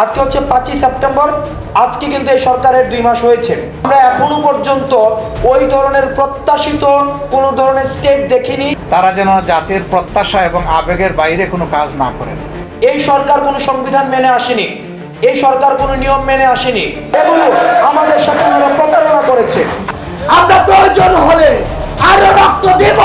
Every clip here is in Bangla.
আজকে হচ্ছে 5ই সেপ্টেম্বর। আজকে কিন্তু এই সরকারের 2 মাস হয়েছে। আমরা এখনো পর্যন্ত ওই ধরনের প্রত্যাশিত কোনো ধরনের স্টেপ দেখিনি। তারা যেন জাতির প্রত্যাশা এবং আবেগের বাইরে কোনো কাজ না করেন। এই সরকার কোনো সংবিধান মেনে আসেনি, এই সরকার কোনো নিয়ম মেনে আসেনি। এগুলো আমাদের সাথে ওনারা প্রতারণা করেছে। আমরা প্রয়োজন হলে আরো রক্ত দেব।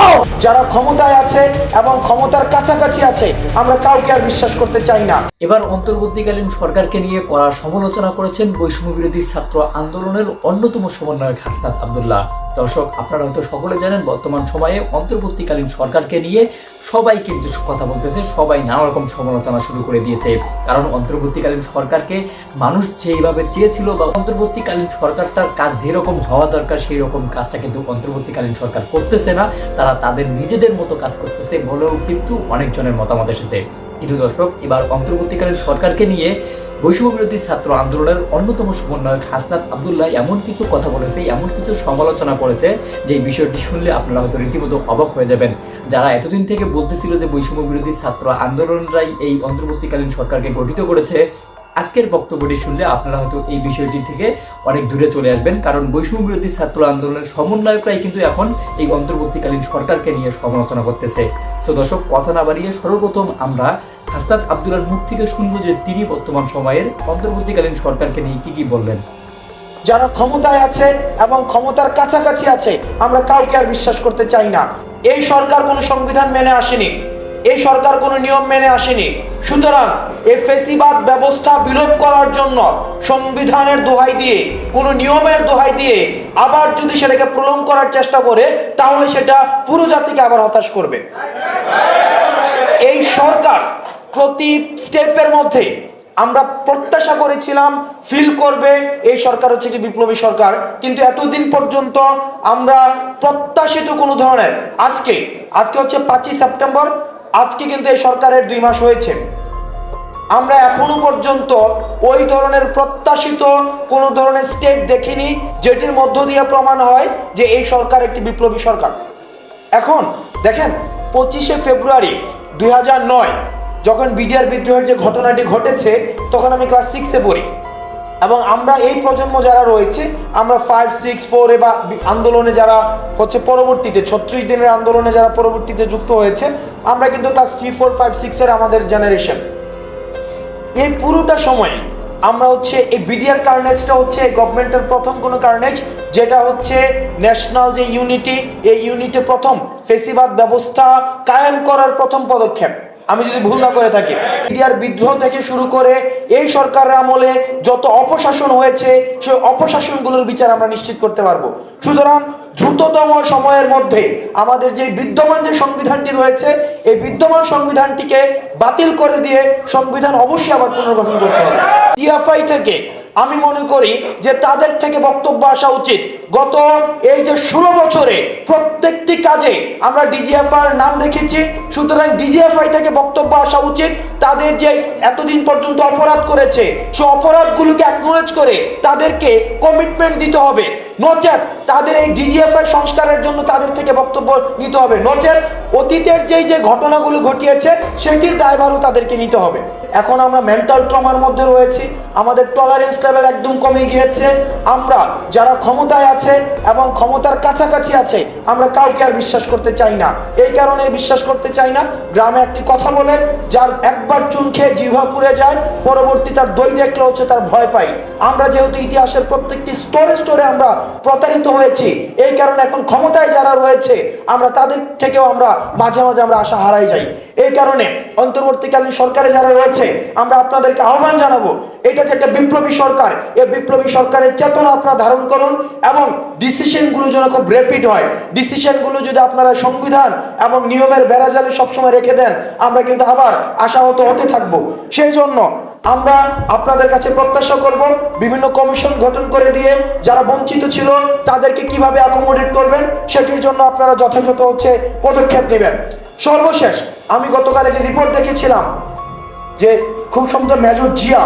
যারা ক্ষমতায় আছে এবং ক্ষমতার কাছাকাছি আছে, আমরা কাউকে আর বিশ্বাস করতে চাই না। এবার অন্তর্বর্তীকালীন সরকারকে নিয়ে কড়া সমালোচনা করেছেন বৈষম্য বিরোধী ছাত্র আন্দোলনের অন্যতম সমন্বয়ক হাসনাত আব্দুল্লাহ। দর্শক, আপনারা হয়তো সকলে জানেন, বর্তমান সময়ে অন্তর্বর্তীকালীন সরকারকে নিয়ে সবাই কিন্তু কথা বলতেছে, সবাই নানা রকম সমালোচনা শুরু করে দিয়েছে। কারণ অন্তর্বর্তীকালীন সরকারকে মানুষ যেভাবে চেয়েছিল বা অন্তর্বর্তীকালীন সরকারটার কাজ যেরকম হওয়া দরকার সেই রকম কাজটা কিন্তু অন্তর্বর্তীকালীন সরকার করতেছে না। তারা তাদের নিজেদের মতো কাজ করতেছে বলেও কিন্তু অনেকজনের মতামত এসেছে। কিন্তু দর্শক, এবার অন্তর্বর্তীকালীন সরকারকে নিয়ে বৈষম্য বিরোধী ছাত্র আন্দোলনের অন্যতম সমন্বয়ক হাসনাত আব্দুল্লাহ এমন কিছু কথা বলেছে, এমন কিছু সমালোচনা করেছে যে বিষয়টি শুনলে আপনারা হয়তো রীতিমতো অবাক হয়ে যাবেন। যারা এতদিন থেকে বলতেছিল যে বৈষম্য বিরোধী ছাত্র আন্দোলনরাই এই অন্তর্বর্তীকালীন সরকারকে গঠিত করেছে, আজকের বক্তব্যটি শুনলে আপনারা হয়তো এই বিষয়টি থেকে অনেক দূরে চলে আসবেন। কারণ বৈষম্য বিরোধী ছাত্র আন্দোলনের সমন্বয়করাই কিন্তু এখন এই অন্তর্বর্তীকালীন সরকারকে নিয়ে সমালোচনা করতেছে। সো দর্শক, কথা না বাড়িয়ে সর্বপ্রথম আমরা হাসনাত আব্দুল্লাহর মুখ থেকে শুনবো যে তিনি বর্তমান সময়ের অন্তর্বর্তীকালীন সরকারকে নিয়ে কি বললেন। যারা ক্ষমতায় আছে এবং ক্ষমতার কাছাকাছি আছে, আমরা কাউকে আর বিশ্বাস করতে চাই না। এই সরকার কোনো সংবিধান মেনে আসেনি, এই সরকার কোনো নিয়ম মেনে আসেনি। সুতরাং এই ফ্যাসিবাদ ব্যবস্থা বিলোপ করার জন্য সংবিধানের দোহাই দিয়ে, কোনো নিয়মের দোহাই দিয়ে আবার যদি সেটাকে প্রলং করার চেষ্টা করে, তাহলে সেটা পুরো জাতিকে আবার হতাশ করবে। এই সরকার প্রতি স্টেপের মধ্যে আমরা প্রত্যাশা করেছিলাম ফিল করবে এই সরকার হচ্ছে কি বিপ্লবী সরকার, কিন্তু এতদিন পর্যন্ত আমরা প্রত্যাশিত কোনো ধরনের আজকে হচ্ছে 5ই সেপ্টেম্বর। আজকে কিন্তু এই সরকারের 2 মাস হয়েছে। আমরা এখনো পর্যন্ত ওই ধরনের প্রত্যাশিত কোনো ধরনের স্টেপ দেখিনি যেটির মধ্য দিয়ে প্রমাণ হয় যে এই সরকার একটি বিপ্লবী সরকার। এখন দেখেন, 25শে ফেব্রুয়ারি 2009 যখন বিডিআর বিদ্রোহের যে ঘটনাটি ঘটেছে, তখন আমি ক্লাস 6-এ পড়ি। এবং আমরা এই প্রজন্ম যারা রয়েছে, আমরা 5, 6, 4 বা আন্দোলনে যারা হচ্ছে পরবর্তীতে 36 দিনের আন্দোলনে যারা পরবর্তীতে যুক্ত হয়েছে, আমরা কিন্তু ক্লাস 3, 4, 5, 6-এর আমাদের জেনারেশন। এই পুরোটা সময় আমরা হচ্ছে এই বিডিআর কার্নেজটা হচ্ছে গভর্নমেন্টের প্রথম কোনো কার্নেজ, যেটা হচ্ছে ন্যাশনাল যে ইউনিটি, এই ইউনিটে প্রথম ফ্যাসিবাদ ব্যবস্থা কায়েম করার প্রথম পদক্ষেপ, আমি যদি ভুল না করে থাকি। বিডিআর বিদ্রোহ থেকে শুরু করে এই সরকারের আমলে যত অপশাসন হয়েছে, সেই অপশাসনগুলোর বিচার আমরা নিশ্চিত করতে পারবো। সুতরাং দ্রুততম সময়ের মধ্যে আমাদের যে বিদ্যমান যে সংবিধানটি রয়েছে, এই বিদ্যমান সংবিধানটিকে বাতিল করে দিয়ে সংবিধান অবশ্যই আবার পুনর্গঠন করতে হবে। টিএফআই থেকে আমি মনে করি যে তাদের থেকে বক্তব্য আসা উচিত। গত এই যে 16 বছরে প্রত্যেকটি কাজে আমরা ডিজিএফআই নাম দেখেছি। সুতরাং ডিজিএফআই থেকে বক্তব্য আসা উচিত, তাদের যে এতদিন পর্যন্ত অপরাধ করেছে সেই অপরাধগুলোকে অ্যাকনোলেজ করে তাদেরকে কমিটমেন্ট দিতে হবে। নচেত তাদের এই ডিজিএফআই সংস্কারের জন্য তাদের থেকে বক্তব্য নিতে হবে। নচেত অতীতের যে ঘটনাগুলো ঘটিয়েছে সেটির দায়ভারও তাদেরকে নিতে হবে। এখন আমরা মেন্টাল ট্রমার মধ্যে রয়েছি, আমাদের টলারেন্স লেভেল একদম কমে গিয়েছে। আমরা যারা ক্ষমতায় আছে এবং ক্ষমতার কাছাকাছি আছে, আমরা কাউকে আর বিশ্বাস করতে চাই না। এই কারণে বিশ্বাস করতে চাই না, গ্রামে একটি কথা বলে, যার একবার চুন খেয়ে জিহ্বা পুড়ে যায়, পরবর্তী তার দই দেখলে হচ্ছে তার ভয় পাই। আমরা যেহেতু ইতিহাসের প্রত্যেকটি স্তরে আমরা প্রতারিত হয়েছি, এই কারণে এখন ক্ষমতায় যারা রয়েছে আমরা তাদের থেকেও আমরা মাঝে মাঝে আমরা আশা হারাই যাই। এই কারণে অন্তর্বর্তীকালীন সরকারে যারা রয়েছে, আমরা আপনাদেরকে আহ্বান জানাবো, এটা যে একটা বিপ্লবী সরকার, এই বিপ্লবী সরকারের চেতনা আপনারা ধারণ করুন এবং ডিসিশনগুলো যেন খুব র্যাপিড হয়। ডিসিশনগুলো যদি আপনারা সংবিধান এবং নিয়মের বেড়াজালে সবসময় রেখে দেন, আমরা কিন্তু আবার আশাহত হতে থাকবো। সেই জন্য আমরা আপনাদের কাছে প্রত্যাশা করব, বিভিন্ন কমিশন গঠন করে দিয়ে যারা বঞ্চিত ছিল তাদেরকে কিভাবে অ্যাকোমোডেট করবেন, সেটির জন্য আপনারা যথাযথ হচ্ছে পদক্ষেপ নেবেন। সর্বশেষ আমি গতকাল একটি রিপোর্ট দেখেছিলাম যে খুব সুন্দর মেজর জিয়া,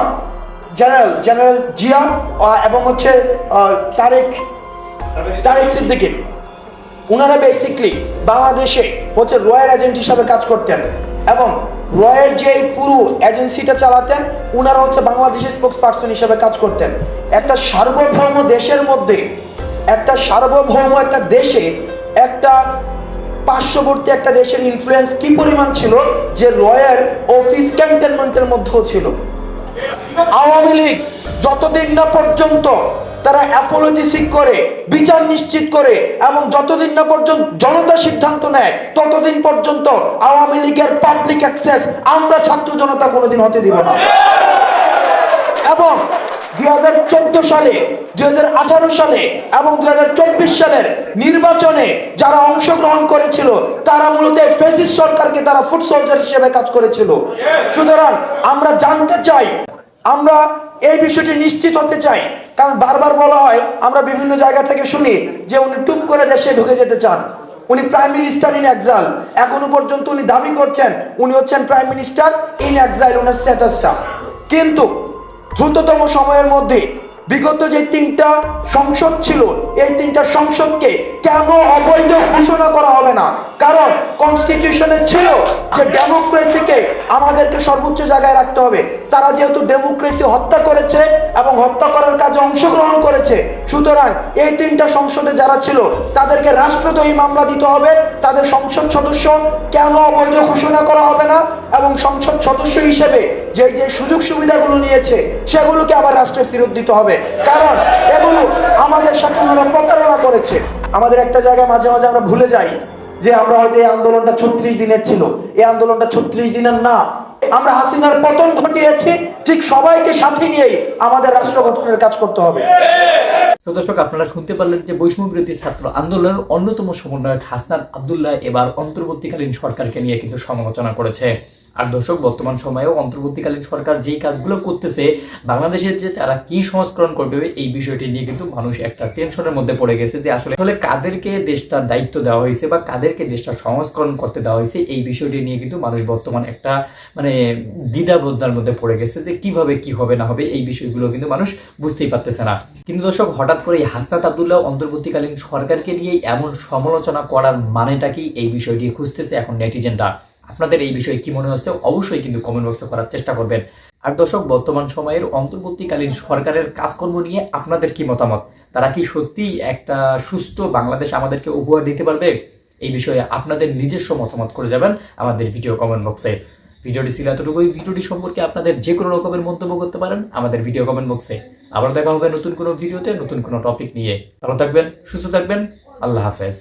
জেনারেল জিয়া এবং হচ্ছে তারেক সিদ্দিকী, ওনারা বেসিকলি বাংলাদেশে হচ্ছে রয়্যাল এজেন্ট হিসাবে কাজ করতেন এবং রয়ের যে পুরো এজেন্সিটা চালাতেন উনারা হচ্ছে বাংলাদেশের স্পোক্স পার্সন হিসেবে কাজ করতেন। একটা সার্বভৌম দেশের মধ্যে, একটা সার্বভৌম একটা দেশে, একটা পার্শ্ববর্তী একটা দেশের ইনফ্লুয়েন্স কি পরিমাণ ছিল যে রয়ের অফিস ক্যান্টনমেন্টের মধ্যেও ছিল। আওয়ামী লীগ যতদিন না পর্যন্ত তারা অ্যাপোলজি করে, বিচার নিশ্চিত করে এবং যতদিন না পর্যন্ত জনতা সিদ্ধান্ত নেয় ততদিন পর্যন্ত আওয়ামী লীগের পাবলিক অ্যাক্সেস আমরা ছাত্র জনতা কোনোদিন হতে দিব না। এবং 2014 সালে, 2018 সালে এবং 2024 সালের নির্বাচনে যারা অংশগ্রহণ করেছিল তারা মূলত ফ্যাসিস্ট সরকারকে তারা ফুট সোলজার হিসেবে কাজ করেছিল। সুতরাং আমরা জানতে চাই, আমরা এই বিষয়টি নিশ্চিত হতে চাই, কারণ বারবার বলা হয়, আমরা বিভিন্ন জায়গা থেকে শুনি যে উনি টুপ করে দেশে ঢুকে যেতে চান, উনি প্রাইম মিনিস্টার ইন এক্সাইল। এখনো পর্যন্ত উনি দাবি করছেন উনি হচ্ছেন প্রাইম মিনিস্টার ইন এক্সাইল, ওনার স্ট্যাটাসটা। কিন্তু দ্রুততম সময়ের মধ্যে বিগত যে 3টা সংসদ ছিল এই 3টা সংসদকে কেন অবৈধ ঘোষণা করা হবে না? কারণ কনস্টিটিউশনে ছিল যে ডেমোক্রেসিকে আমাদেরকে সর্বোচ্চ জায়গায় রাখতে হবে। তারা যেহেতু ডেমোক্রেসি হত্যা করেছে এবং হত্যা করার কাজে অংশগ্রহণ করেছে, সুতরাং এই 3টা সংসদে যারা ছিল তাদেরকে রাষ্ট্রদ্রোহী মামলা দিতে হবে। তাদের সংসদ সদস্য কেন অবৈধ ঘোষণা করা হবে না? এবং সংসদ সদস্য হিসেবে যে যে সুযোগ সুবিধাগুলো নিয়েছে সেগুলোকে আবার রাষ্ট্রে ফেরত দিতে হবে, কারণ এগুলো আমাদের সাথে ওনারা প্রতারণা করেছে। আমাদের একটা জায়গায় মাঝে মাঝে আমরা ভুলে যাই যে আমরা হয়তো এই আন্দোলনটা 36 দিনের ছিল, এই আন্দোলনটা 36 দিনের না। আমরা হাসিনার পতন ঘটিয়েছি, ঠিক সবাইকে সাথে নিয়েই আমাদের রাষ্ট্র গঠনের কাজ করতে হবে। তো দর্শক, আপনারা শুনতে পারলেন যে বৈষম্য বিরোধী ছাত্র আন্দোলনের অন্যতম সমন্বয়ক হাসনাত আব্দুল্লাহ এবার অন্তর্বর্তীকালীন সরকারকে নিয়ে কিন্তু সমালোচনা করেছে। আর দর্শক, বর্তমান সময়েও অন্তর্বর্তীকালীন সরকার যেই কাজগুলো করতেছে, বাংলাদেশের যে তারা কি সংস্করণ করবে এই বিষয়টি নিয়ে কিন্তু মানুষ একটা টেনশনের মধ্যে পড়ে গেছে যে আসলে কাদেরকে দেশটার দায়িত্ব দেওয়া হয়েছে বা কাদেরকে দেশটা সংস্করণ করতে দেওয়া হয়েছে, এই বিষয়টি নিয়ে কিন্তু মানুষ বর্তমান একটা দ্বিধাবোধের মধ্যে পড়ে গেছে যে কিভাবে কি হবে না হবে, এই বিষয়গুলো কিন্তু মানুষ বুঝতেই পারতেছে না। কিন্তু দর্শক, হঠাৎ করে হাসনাত আব্দুল্লাহ অন্তর্বর্তীকালীন সরকারকে নিয়ে এমন সমালোচনা করার মানেটা কি, এই বিষয়টি খুঁজতেছে এখন নেটিজেনরা। আপনাদের এই বিষয়ে কি মনে হচ্ছে অবশ্যই কিন্তু কমেন্ট বক্সে করার চেষ্টা করবেন। আর দর্শক, বর্তমান সময়ের অন্তর্বর্তীকালীন সরকারের কাজকর্ম নিয়ে আপনাদের কি মতামত? তারা কি সত্যি একটা সুষ্ঠু বাংলাদেশ আমাদেরকে উপহার দিতে পারবে? এই বিষয়ে আপনাদের নিজস্ব মতামত করে যাবেন আমাদের ভিডিও কমেন্ট বক্সে। ভিডিওটি ছিল এতটুকুই। ভিডিওটি সম্পর্কে আপনাদের যে কোনো রকমের মন্তব্য করতে পারেন আমাদের ভিডিও কমেন্ট বক্সে। আবার দেখা হবে নতুন কোনো ভিডিওতে, নতুন কোনো টপিক নিয়ে। ভালো থাকবেন, সুস্থ থাকবেন, আল্লাহ হাফেজ।